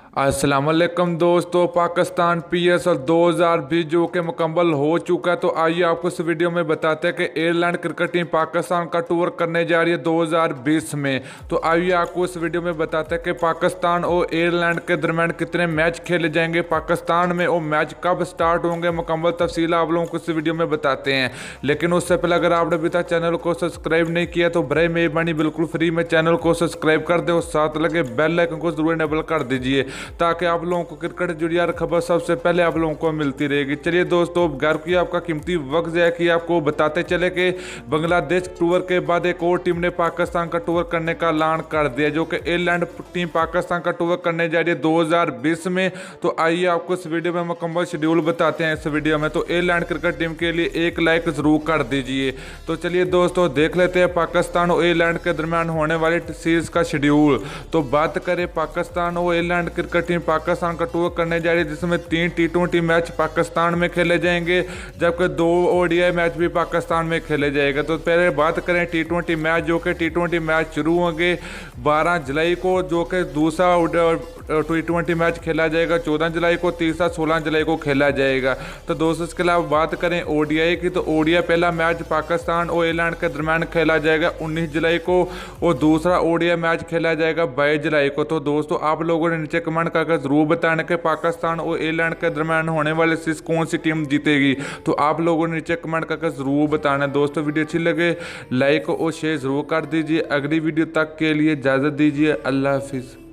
अस्सलाम वालेकुम दोस्तों, पाकिस्तान पीएसल 2020 जो कि मुकम्मल हो चुका है। तो आइए आपको इस वीडियो में बताते हैं कि आयरलैंड क्रिकेट टीम पाकिस्तान का टूर करने जा रही है 2020 में। तो आइए आपको इस वीडियो में बताते हैं कि पाकिस्तान और आयरलैंड के दरमियान कितने मैच खेले जाएंगे, पाकिस्तान में वो मैच कब स्टार्ट होंगे, मुकम्मल तफसील आप लोगों को इस वीडियो में बताते हैं। लेकिन उससे पहले अगर आपने अभी तक चैनल को सब्सक्राइब नहीं किया तो बड़े मेहरबानी बिल्कुल फ्री में चैनल को सब्सक्राइब कर दे और साथ लगे बेल आइकन को जरूर इनेबल कर दीजिए ताकि आप लोगों को क्रिकेट से जुड़ी हर खबर सबसे पहले आप लोगों को मिलती रहेगी। चलिए दोस्तों, घर की आपका कीमती वक्त है कि आपको बताते चले कि बांग्लादेश टूर के बाद एक और टीम ने पाकिस्तान का टूर करने का ऐलान कर दिया, जो कि आयरलैंड टीम पाकिस्तान का टूर करने जा रही है 2020 में। तो आइए आपको इस वीडियो में मुकम्मल शेड्यूल बताते हैं। इस वीडियो में तो आयरलैंड क्रिकेट टीम के लिए एक लाइक जरूर कर दीजिए। तो चलिए दोस्तों, देख लेते हैं पाकिस्तान और आयरलैंड के दरमियान होने वाली सीरीज का शेड्यूल। तो बात करें पाकिस्तान और आयरलैंड क्रिकेट टीम पाकिस्तान का टूर करने जा रही है, जिसमें 3 टी20 मैच पाकिस्तान में खेले जाएंगे जबकि 2 ओडीआई मैच भी पाकिस्तान में खेले जाएंगे। तो पहले बात करें टी20 मैच, जो कि टी20 मैच शुरू होंगे 12 जुलाई को, जो कि दूसरा टी20 मैच खेला जाएगा 14 जुलाई को, तीसरा 16 जुलाई को खेला जाएगा। तो दोस्तों, इसके अलावा बात करें ओडीआई की, तो ओडीआई पहला मैच पाकिस्तान और आयरलैंड के दरमियान खेला जाएगा 19 जुलाई को और दूसरा ओडीआई मैच खेला जाएगा 22 जुलाई को। तो दोस्तों, आप लोगों ने नीचे कमेंट करके जरूर बताने के पाकिस्तान और आयरलैंड के दरमियान होने वाले सीरीज कौन सी टीम जीतेगी। तो आप लोगों ने नीचे कमेंट करके जरूर बताना। दोस्तों, वीडियो अच्छी लगे लाइक और शेयर जरूर कर दीजिए। अगली वीडियो तक के लिए इजाज़त दीजिए। अल्लाह हाफिज़।